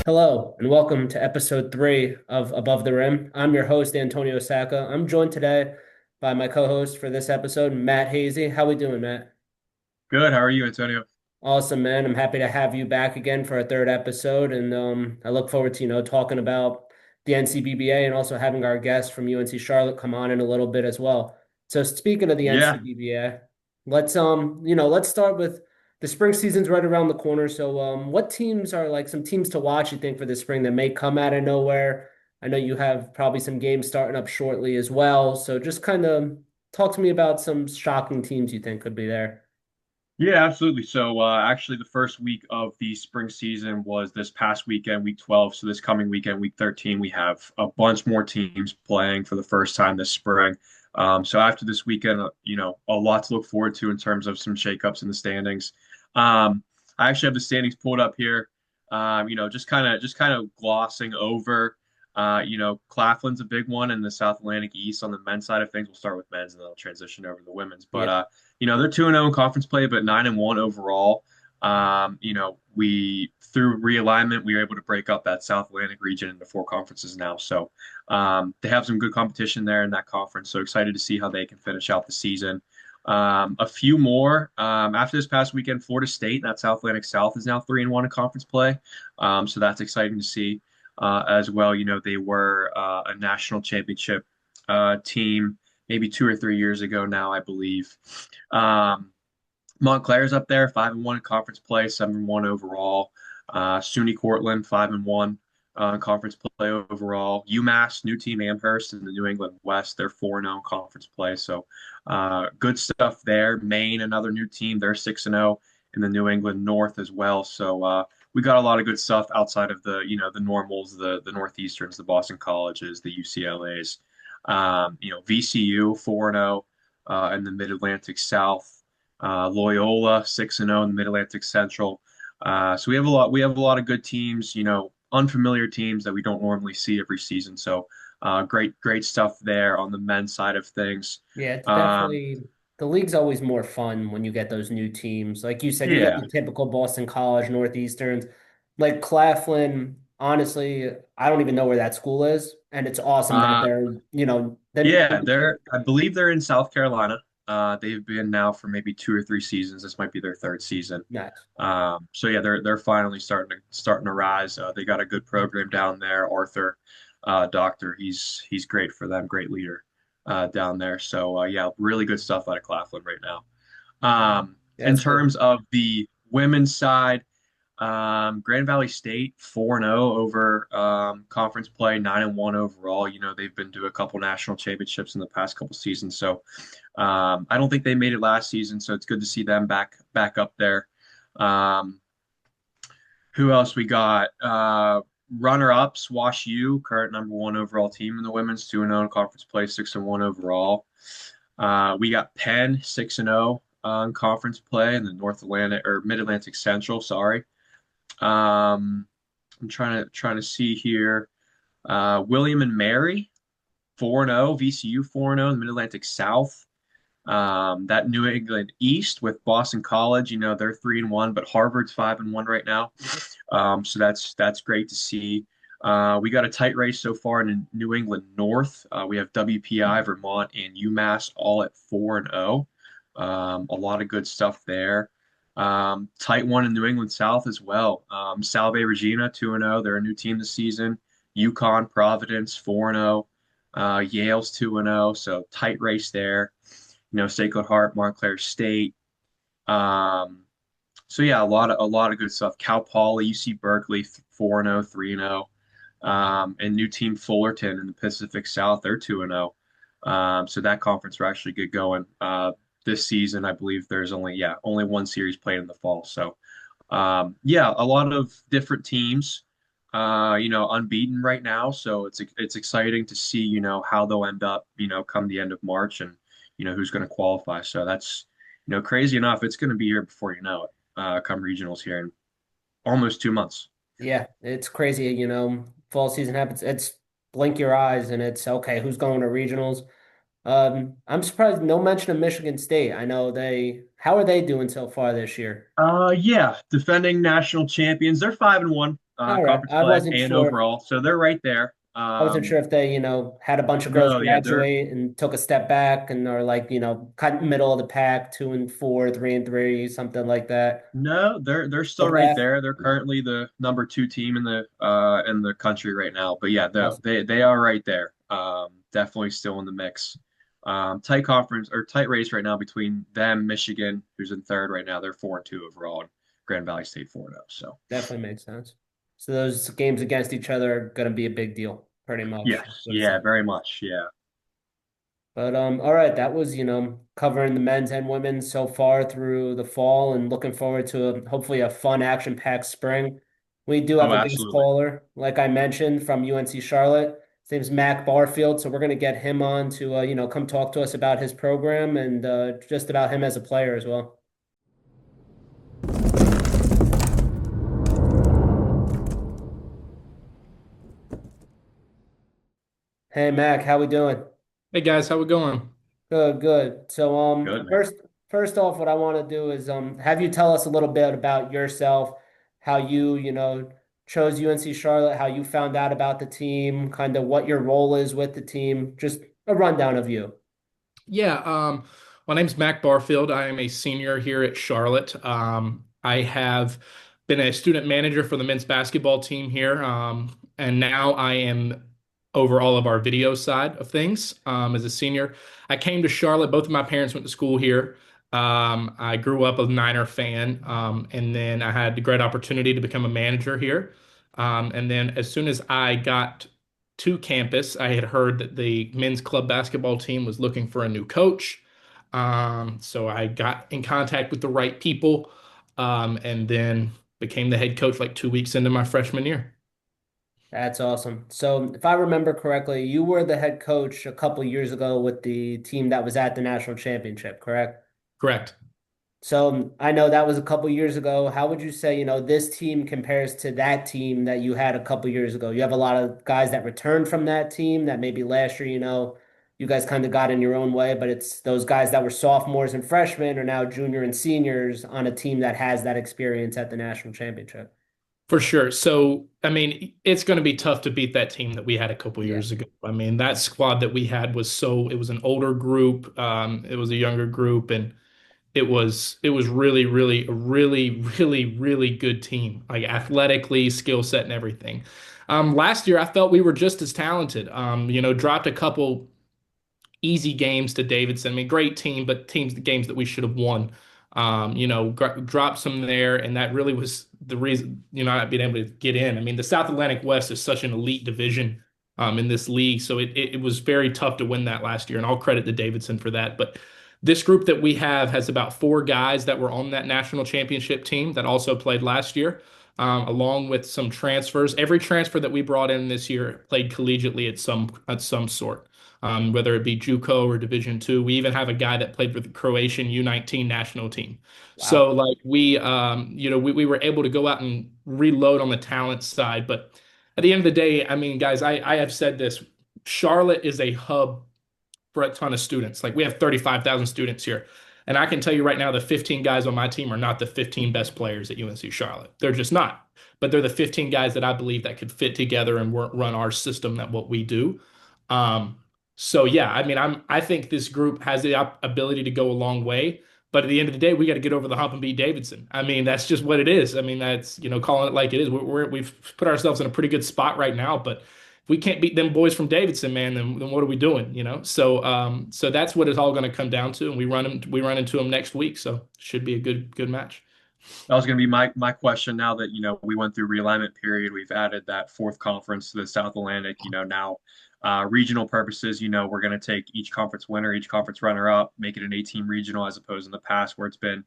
Hello, and welcome to episode 3 of Above the Rim. I'm your host, Antonio Sacca. I'm joined today by my co-host for this episode, Matt Hazy. How we doing, Matt? Good. How are you, Antonio? Awesome, man. I'm happy to have you back again for a third episode, and I look forward to, talking about the NCBBA and also having our guest from UNC-Charlotte come on in a little bit as well. So speaking of the Yeah. NCBBA, let's start with the spring season's right around the corner. So what teams are like some teams to watch, you think, for the spring that may come out of nowhere? I know you have probably some games starting up shortly as well. So just kind of talk to me about some shocking teams you think could be there. Yeah, absolutely. Actually, the first week of the spring season was this past weekend, week 12. So, this coming weekend, week 13, we have a bunch more teams playing for the first time this spring. So, after this weekend, a lot to look forward to in terms of some shakeups in the standings. I actually have the standings pulled up here. Just kind of glossing over. Claflin's a big one in the South Atlantic East on the men's side of things. We'll start with men's and then I'll transition over to the women's. Yeah. They're 2-0 in conference play, but 9-1 overall. We through realignment, we were able to break up that South Atlantic region into four conferences now. They have some good competition there in that conference. So excited to see how they can finish out the season. A few more after this past weekend. Florida State, that South Atlantic South, is now 3-1 in conference play. So that's exciting to see as well. They were a national championship team maybe 2 or 3 years ago now, I believe. Um, Montclair's up there, 5-1 in conference play, 7-1 overall. SUNY Cortland, 5-1 in conference play overall. UMass, new team Amherst in the New England West, they're 4-0 in conference play. So good stuff there. Maine, another new team, they're 6-0 in the New England North as well. We got a lot of good stuff outside of the normals, the Northeasterns, the Boston Colleges, the UCLAs. VCU 4-0 in the Mid-Atlantic South. Loyola 6-0 in the Mid-Atlantic Central. So we have a lot of good teams, unfamiliar teams that we don't normally see every season. So great stuff there on the men's side of things. Yeah, it's Um, definitely the league's always more fun when you get those new teams. Like you said, you get yeah. the typical Boston College, Northeasterns. Like Claflin, honestly, I don't even know where that school is. And it's awesome that Uh, then yeah, I believe they're in South Carolina. They've been now for maybe 2 or 3 seasons. This might be their third season. nice. They're finally starting to rise. They got a good program down there. Arthur, Doctor, he's great for them. Great leader down there. Yeah, really good stuff out of Claflin right now. In That's cool. terms of the women's side, Grand Valley State 4-0 over conference play, 9-1 overall. They've been to a couple national championships in the past couple seasons. I don't think they made it last season, so it's good to see them back up there. Um, who else we got? Runner-ups, Wash U, current number one overall team in the women's, 2-0 in conference play, 6-1 overall. We got Penn 6-0 in conference play in the North Atlantic or Mid Atlantic Central. Sorry. I'm trying to see here. William and Mary 4-0, VCU 4-0 in the Mid Atlantic South. That New England East with Boston College, they're 3-1, but Harvard's 5-1 right now. So that's great to see. We got a tight race so far in the New England North. We have WPI, Vermont, and UMass all at 4-0. A lot of good stuff there. Tight one in New England South as well. Salve Regina 2-0. They're a new team this season. UConn, Providence 4-0. Yale's 2-0. So tight race there. Sacred Heart, Montclair State. Um, yeah, a lot of good stuff. Cal Poly, UC Berkeley 4-0, 3-0. And new team Fullerton in the Pacific South, they're 2-0. So that conference will actually get going this season. I believe there's only one series played in the fall. Yeah, a lot of different teams, unbeaten right now. So it's exciting to see, how they'll end up, come the end of March and, who's going to qualify. So that's, crazy enough, it's going to be here before you know it, come regionals here in almost 2 months. Yeah, it's crazy, fall season happens. It's blink your eyes and it's okay, who's going to regionals? I'm surprised no mention of Michigan State. I know how are they doing so far this year? Yeah, defending national champions. They're 5-1. All right. conference play and overall. So they're right there. I wasn't sure if they, had a bunch of girls No, yeah, graduate and took a step back and are like, cut in the middle of the pack, 2-4, 3-3, something like that. they're still Middle right half. there. They're currently the number two team in the country right now. But yeah, Awesome. they are right there. Definitely still in the mix. Tight conference or tight race right now between them, Michigan, who's in third right now. They're 4-2 overall, and Grand Valley State 4-0. So Definitely makes sense. So those games against each other are going to be a big deal, pretty much. yes, What it yeah, sounds. very much, yeah. But all right, that was, covering the men's and women's so far through the fall and looking forward to hopefully a fun action-packed spring. We do have Oh, a guest absolutely. caller, like I mentioned, from UNC-Charlotte. His name's Mac Barfield, so we're going to get him on to come talk to us about his program and just about him as a player as well. Hey Mac, how we doing? Hey guys, how we going? Good, good. So, Good, man. first off, what I want to do is have you tell us a little bit about yourself, how you, chose UNC Charlotte, how you found out about the team, kind of what your role is with the team, just a rundown of you. Yeah, my name's Mac Barfield. I am a senior here at Charlotte. I have been a student manager for the men's basketball team here, and now I am over all of our video side of things as a senior. I came to Charlotte. Both of my parents went to school here. I grew up a Niner fan, and then I had the great opportunity to become a manager here. And then as soon as I got to campus, I had heard that the men's club basketball team was looking for a new coach. So I got in contact with the right people, and then became the head coach like 2 weeks into my freshman year. That's awesome. So, if I remember correctly, you were the head coach a couple years ago with the team that was at the national championship, correct? Correct. So I know that was a couple years ago. How would you say, this team compares to that team that you had a couple years ago? You have a lot of guys that returned from that team that maybe last year, you guys kind of got in your own way, but it's those guys that were sophomores and freshmen are now junior and seniors on a team that has that experience at the national championship. For sure. So, I mean, it's going to be tough to beat that team that we had a couple Yeah. years ago. I mean, that squad that we had it was an older group, it was a younger group, and it was really good team, like athletically, skill set and everything. Last year I felt we were just as talented. Dropped a couple easy games to Davidson. I mean, great team, but the games that we should have won. Dropped some there, and that really was the reason, not being able to get in. I mean, the South Atlantic West is such an elite division in this league, so it was very tough to win that last year, and I'll credit to Davidson for that. But this group that we have has about four guys that were on that national championship team that also played last year, along with some transfers. Every transfer that we brought in this year played collegiately at some sort, whether it be JUCO or Division Two. We even have a guy that played for the Croatian U19 national team. Wow. So like we were able to go out and reload on the talent side. But at the end of the day, I mean, guys, I have said this. Charlotte is a hub for a ton of students. Like we have 35,000 students here. And I can tell you right now, the 15 guys on my team are not the 15 best players at UNC Charlotte. They're just not. But they're the 15 guys that I believe that could fit together and run our system, that what we do. Um, so yeah, I mean, I think this group has the ability to go a long way. But at the end of the day, we got to get over the hump and beat Davidson. I mean, that's just what it is. I mean, that's, calling it like it is. We've put ourselves in a pretty good spot right now, but if we can't beat them boys from Davidson, man, then what are we doing? So that's what it's all going to come down to, and we run into them next week, so should be a good match. That was going to be my question. Now that we went through realignment period, we've added that fourth conference to the South Atlantic. Now regional purposes, we're going to take each conference winner, each conference runner up, make it an 18 regional as opposed in the past where it's been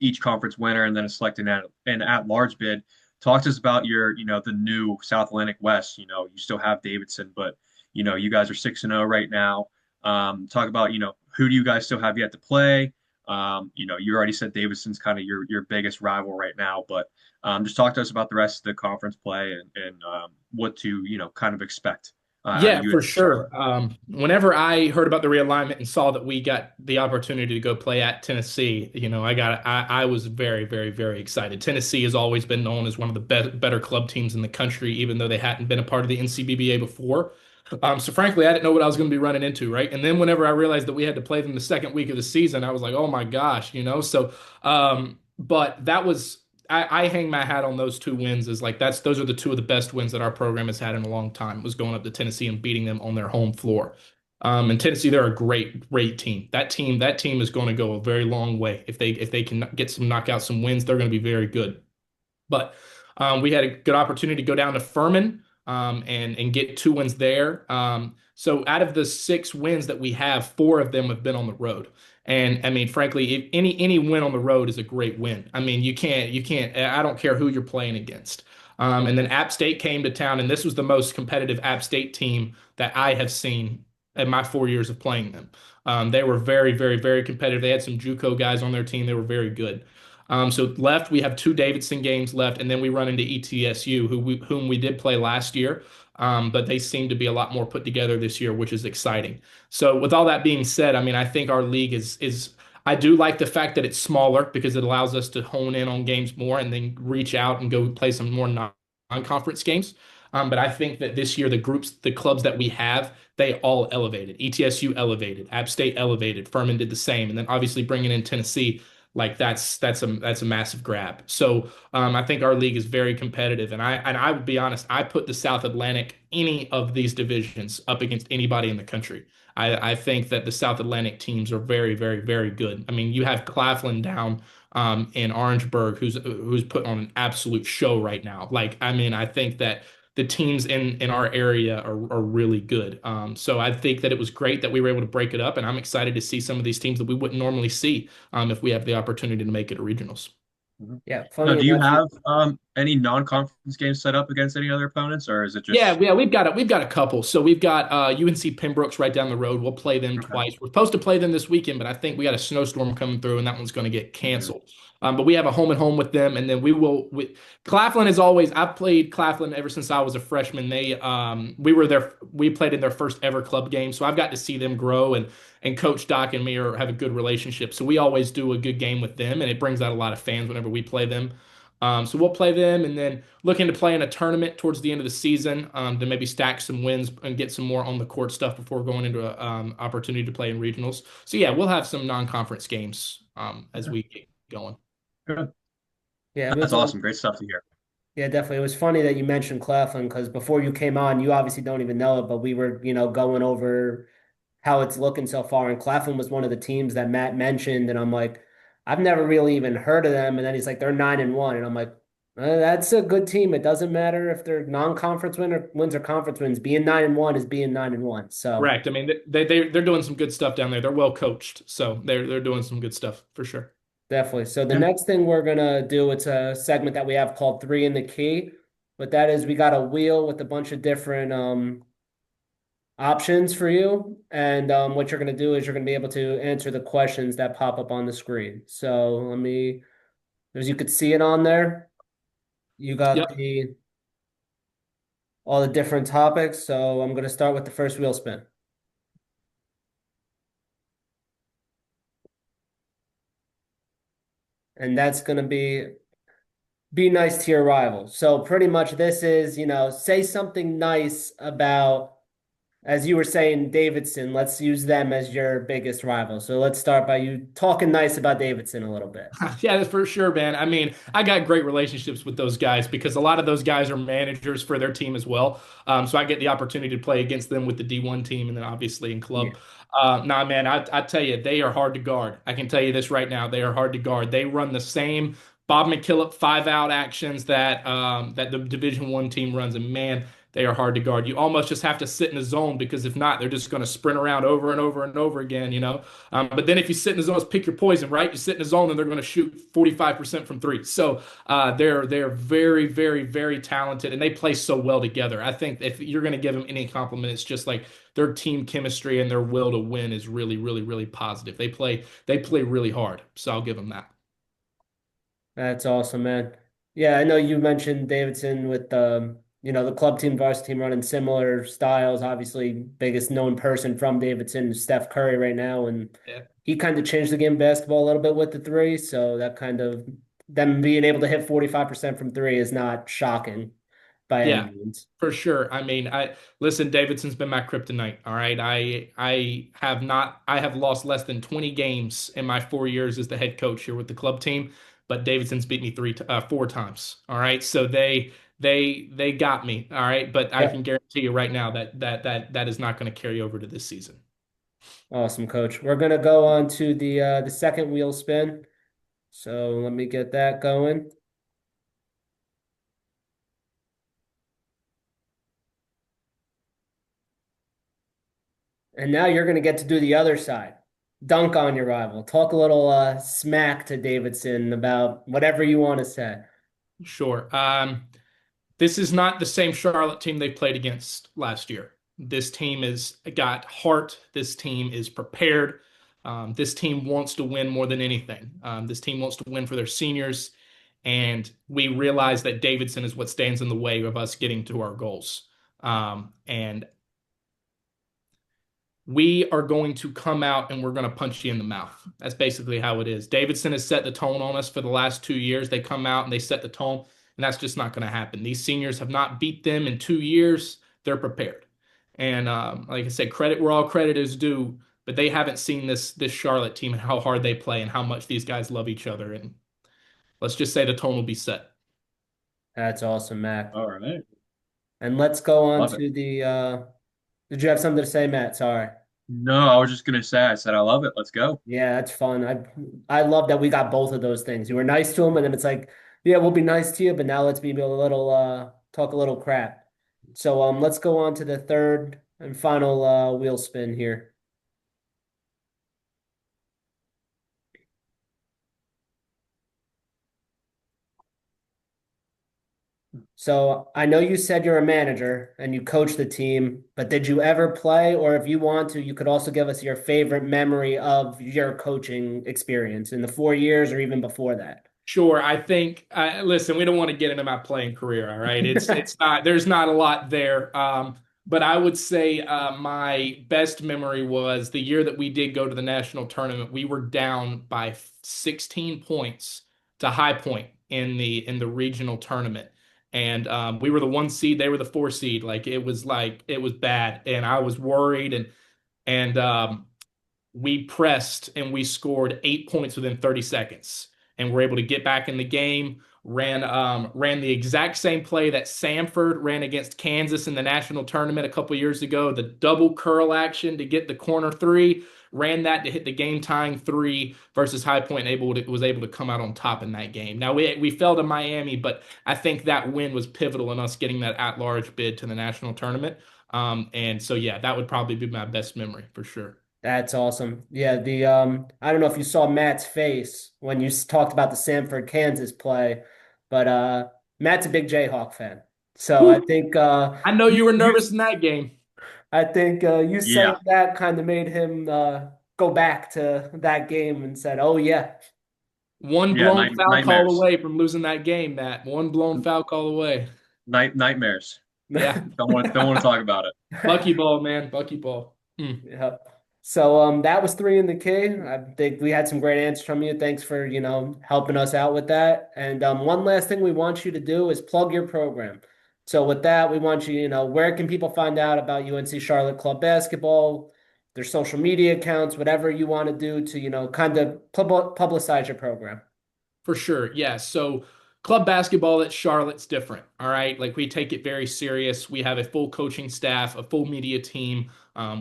each conference winner and then a selected an at large bid. Talk to us about the new South Atlantic West. You still have Davidson, but you guys are 6-0 right now. Talk about who do you guys still have yet to play? You already said Davidson's kind of your biggest rival right now, but just talk to us about the rest of the conference play and what to kind of expect out of Yeah, for UNC-Charlotte. sure. Whenever I heard about the realignment and saw that we got the opportunity to go play at Tennessee, I was very, very, very excited. Tennessee has always been known as one of the better club teams in the country, even though they hadn't been a part of the NCBBA before. So frankly, I didn't know what I was going to be running into, right? And then whenever I realized that we had to play them the second week of the season, I was like, oh my gosh, you know? But that was I hang my hat on those two wins as like those are the two of the best wins that our program has had in a long time, was going up to Tennessee and beating them on their home floor. And Tennessee, they're a great, great team. That team is going to go a very long way. If they can get some knockouts, some wins, they're going to be very good. But we had a good opportunity to go down to Furman and get two wins there. So out of the six wins that we have, four of them have been on the road. And I mean, frankly, if any win on the road is a great win. I mean, you can't. I don't care who you're playing against. And then App State came to town, and this was the most competitive App State team that I have seen in my 4 years of playing them. They were very, very, very competitive. They had some JUCO guys on their team. They were very good. So left, we have two Davidson games left, and then we run into ETSU, whom we did play last year, but they seem to be a lot more put together this year, which is exciting. So with all that being said, I mean, I think our league is I do like the fact that it's smaller because it allows us to hone in on games more and then reach out and go play some more non-conference games. But I think that this year the clubs that we have, they all elevated. ETSU elevated, App State elevated, Furman did the same, and then obviously bringing in Tennessee, like that's a massive grab. So I think our league is very competitive, and I would be honest, I put the South Atlantic any of these divisions up against anybody in the country. I think that the South Atlantic teams are very, very, very good. I mean, you have Claflin down in Orangeburg, who's putting on an absolute show right now. Like, I mean, I think that the teams in our area are really good. So I think that it was great that we were able to break it up, and I'm excited to see some of these teams that we wouldn't normally see if we have the opportunity to make it a regionals. Mhm. Yeah, Now, funny do you enough, have any non-conference games set up against any other opponents, or is it Yeah, just yeah, we've got a couple. So we've got UNC Pembroke's right down the road. We'll play them okay? twice. We're supposed to play them this weekend, but I think we got a snowstorm coming through, and that one's going to get Mhm. canceled. But we have a home and home with them, and then we will. Claflin is always. I've played Claflin ever since I was a freshman. We were there. We played in their first ever club game, so I've got to see them grow, and Coach Doc and me have a good relationship. So we always do a good game with them, and it brings out a lot of fans whenever we play them. So we'll play them and then looking to play in a tournament towards the end of the season to maybe stack some wins and get some more on the court stuff before going into an opportunity to play in regionals. So yeah, we'll have some non-conference games as we get going. Good. yeah, it That's was awesome. Great stuff to hear. yeah, definitely. It was funny that you mentioned Claflin because before you came on, you obviously don't even know it, but we were, going over how it's looking so far. And Claflin was one of the teams that Matt mentioned, and I'm like, I've never really even heard of them. And then he's like, they're 9-1, and I'm like, that's a good team. It doesn't matter if they're non-conference wins or conference wins. Being 9-1 is being 9-1. So Correct. I mean, they're doing some good stuff down there. They're well coached, so they're doing some good stuff for sure. definitely. So the Yeah. next thing we're gonna do, it's a segment that we have called Three in the Key. But that is we got a wheel with a bunch of different options for you. And what you're going to do is you're going to be able to answer the questions that pop up on the screen. So as you could see it on there, you got Yep. all the different topics. So I'm going to start with the first wheel spin. And that's going to be nice to your rival. So pretty much this is, say something nice about, as you were saying, Davidson. Let's use them as your biggest rival. So let's start by you talking nice about Davidson a little bit. Yeah, that's for sure, man. I mean, I got great relationships with those guys because a lot of those guys are managers for their team as well. So I get the opportunity to play against them with the D1 team and then obviously in Yeah. club. Nah, man, I tell you, they are hard to guard. I can tell you this right now. They are hard to guard. They run the same Bob McKillop 5-out actions that the Division 1 team runs, and man, they are hard to guard. You almost just have to sit in a zone because if not, they're just going to sprint around over and over and over again, you know. But then if you sit in the zone, pick your poison, right? You sit in the zone, and they're going to shoot 45% from three. So they're very, very, very talented, and they play so well together. I think if you're going to give them any compliment, it's just like their team chemistry and their will to win is really, really, really positive. They play really hard, so I'll give them that. That's awesome, man. Yeah, I know you mentioned Davidson with the club team, varsity team running similar styles. Obviously, biggest known person from Davidson is Steph Curry right now, and Yeah. he kind of changed the game of basketball a little bit with the three. So that kind of them being able to hit 45% from three is not shocking by any Yeah, means. for sure. I mean, I listen, Davidson's been my kryptonite. All right. I have lost less than 20 games in my 4 years as the head coach here with the club team, but Davidson's beat me four times. All right. So they got me. All right. But I can Yep. guarantee you right now that is not going to carry over to this season. Awesome, coach. We're gonna go on to the second wheel spin. So let me get that going. And now you're gonna get to do the other side. Dunk on your rival. Talk a little smack to Davidson about whatever you want to say. Sure. This is not the same Charlotte team they played against last year. This team has got heart. This team is prepared. This team wants to win more than anything. This team wants to win for their seniors. And we realize that Davidson is what stands in the way of us getting to our goals. And we are going to come out and we're going to punch you in the mouth. That's basically how it is. Davidson has set the tone on us for the last 2 years. They come out and they set the tone, and that's just not going to happen. These seniors have not beat them in 2 years. They're prepared. And like I said, credit where all credit is due, but they haven't seen this Charlotte team and how hard they play and how much these guys love each other. And let's just say the tone will be set. That's awesome, Mac. All right. And let's go on Love it. to did you have something to say, Matt? Sorry. No, I was just gonna say, I said I love it. Let's go. Yeah, that's fun. I love that we got both of those things. You were nice to him, and then it's like, yeah, we'll be nice to you, but now let's be a little talk a little crap. So let's go on to the third and final wheel spin here. So I know you said you're a manager and you coach the team, but did you ever play? Or if you want to, you could also give us your favorite memory of your coaching experience in the 4 years or even before that. Sure, I think. Listen, we don't want to get into my playing career. All right, it's not. There's not a lot there. But I would say my best memory was the year that we did go to the national tournament. We were down by 16 points to High Point in the regional tournament, and we were the 1 seed. They were the 4 seed. Like it was bad, and I was worried, and we pressed and we scored 8 points within 30 seconds and were able to get back in the game. Ran the exact same play that Samford ran against Kansas in the national tournament a couple years ago, the double curl action to get the corner three. Ran that to hit the game tying three versus High Point, and was able to come out on top in that game. Now we fell to Miami, but I think that win was pivotal in us getting that at-large bid to the national tournament. And so yeah, that would probably be my best memory for sure. That's awesome. Yeah, the I don't know if you saw Matt's face when you talked about the Sanford, Kansas play, but Matt's a big Jayhawk fan. So I Whew. think I know you were nervous in that game. you saying Yeah. that kind of made him go back to that game and said, "Oh yeah." One Yeah. blown foul call Nightmares. away from losing that game, Matt. One blown foul call away. Nightmares. Yeah. Don't want to talk about it. Bucky ball, man. Bucky ball. Hmm. Yeah. So that was three in the K. I think we had some great answers from you. Thanks for, helping us out with that. And one last thing we want you to do is plug your program. So with that, we want you, where can people find out about UNC Charlotte Club basketball, their social media accounts, whatever you want to do to, kind of publicize your program. For sure. Yeah. So club basketball at Charlotte's different. All right. Like we take it very serious. We have a full coaching staff, a full media team.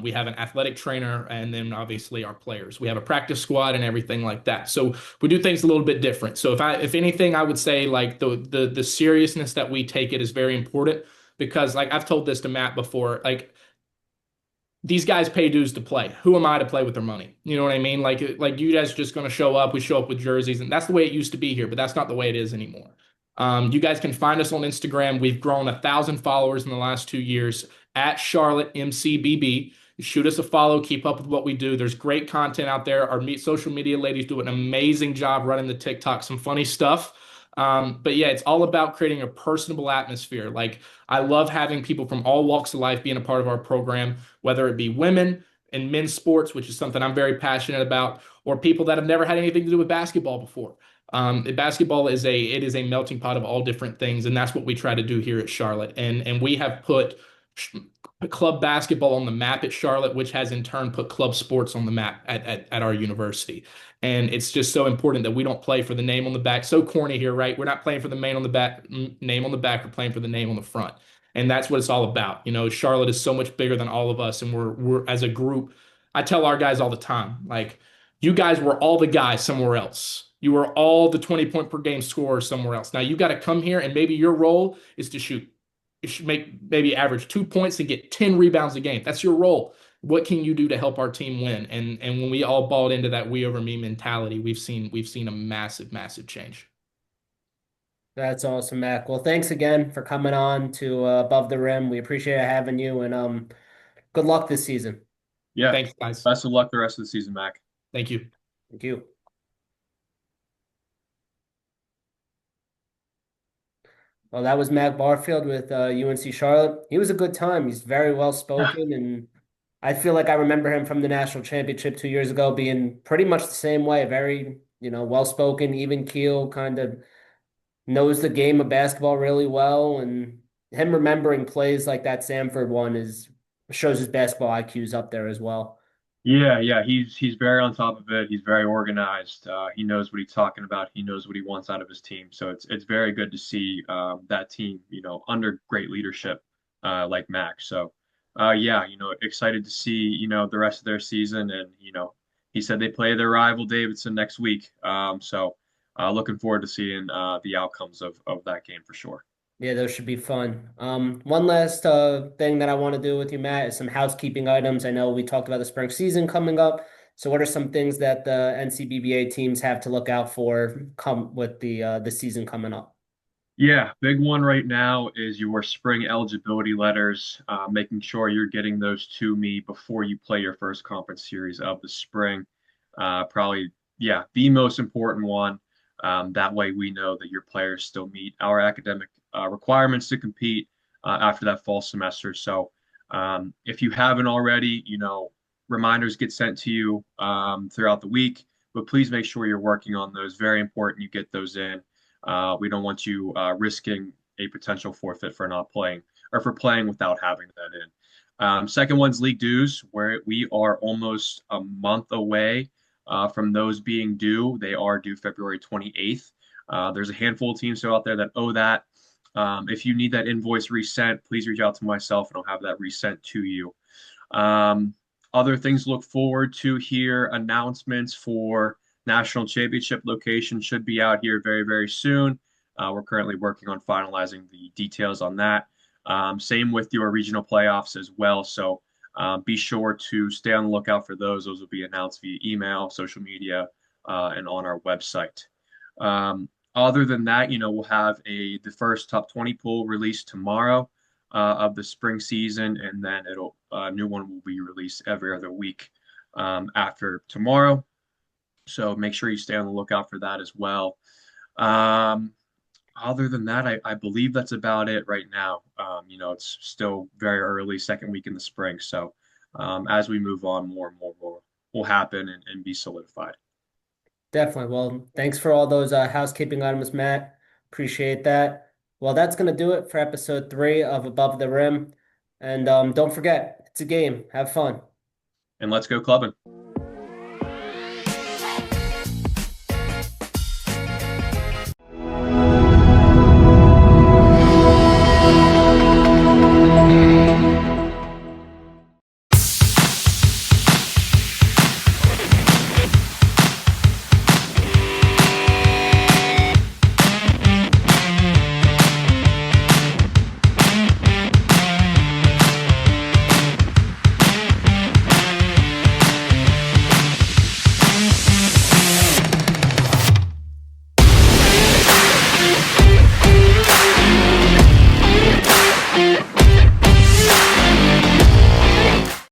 We have an athletic trainer, and then obviously our players. We have a practice squad and everything like that. So we do things a little bit different. So if anything, I would say like the seriousness that we take it is very important because like I've told this to Matt before, like these guys pay dues to play. Who am I to play with their money? You know what I mean? Like you guys are just going to show up. We show up with jerseys, and that's the way it used to be here, but that's not the way it is anymore. You guys can find us on Instagram. We've grown 1,000 followers in the last 2 years at Charlotte NCBB. Shoot us a follow. Keep up with what we do. There's great content out there. Our social media ladies do an amazing job running the TikTok. Some funny stuff. But yeah, it's all about creating a personable atmosphere. Like I love having people from all walks of life being a part of our program, whether it be women in men's sports, which is something I'm very passionate about, or people that have never had anything to do with basketball before. Basketball is a melting pot of all different things, and that's what we try to do here at Charlotte. And we have put club basketball on the map at Charlotte, which has in turn put club sports on the map at our university. And it's just so important that we don't play for the name on the back. So corny here, right? We're not playing for the name on the back, name on the back. We're playing for the name on the front. And that's what it's all about. You know, Charlotte is so much bigger than all of us, and we're as a group. I tell our guys all the time, like you guys were all the guys somewhere else. You were all the 20-point per game scorers somewhere else. Now you got to come here and maybe your role is to shoot. You should make maybe average 2 points and get 10 rebounds a game. That's your role. What can you do to help our team win? And when we all bought into that we over me mentality, we've seen a massive, massive change. That's awesome, Mac. Well, thanks again for coming on to Above the Rim. We appreciate having you, and good luck this season. Yeah. Thanks, guys. Best of luck the rest of the season, Mac. Thank you. Thank you. Well, that was Mac Barfield with UNC-Charlotte. He was a good time. He's very well spoken, and I feel like I remember him from the national championship 2 years ago being pretty much the same way. Very, well spoken, even keel, kind of knows the game of basketball really well. And him remembering plays like that Samford one is shows his basketball IQ's up there as well. Yeah, yeah, he's very on top of it. He's very organized. He knows what he's talking about. He knows what he wants out of his team. So it's very good to see that team, under great leadership like Max. So yeah, excited to see the rest of their season. And he said they play their rival Davidson next week. So looking forward to seeing the outcomes of that game for sure. Yeah, those should be fun. One last thing that I want to do with you, Matt, is some housekeeping items. I know we talked about the spring season coming up. So what are some things that the NCBBA teams have to look out for come with the season coming up? Yeah, big one right now is your spring eligibility letters, making sure you're getting those to me before you play your first conference series of the spring. Probably, yeah, the most important one. That way we know that your players still meet our academic requirements to compete after that fall semester. So if you haven't already, reminders get sent to you throughout the week, but please make sure you're working on those. Very important you get those in. We don't want you risking a potential forfeit for not playing or for playing without having that in. Second one's league dues, where we are almost a month away from those being due. They are due February 28th. There's a handful of teams out there that owe that. If you need that invoice resent, please reach out to myself and I'll have that resent to you. Other things to look forward to here, announcements for national championship location should be out here very, very soon. We're currently working on finalizing the details on that. Same with your regional playoffs as well. So be sure to stay on the lookout for those. Those will be announced via email, social media, and on our website. Other than that, we'll have the first top 20 pool released tomorrow of the spring season, and then a new one will be released every other week after tomorrow. So make sure you stay on the lookout for that as well. Other than that, I believe that's about it right now. It's still very early, second week in the spring. So as we move on, more and more will happen and be solidified. Definitely. Well, thanks for all those housekeeping items, Matt. Appreciate that. Well, that's going to do it for episode 3 of Above the Rim. And don't forget, it's a game. Have fun. And let's go clubbing.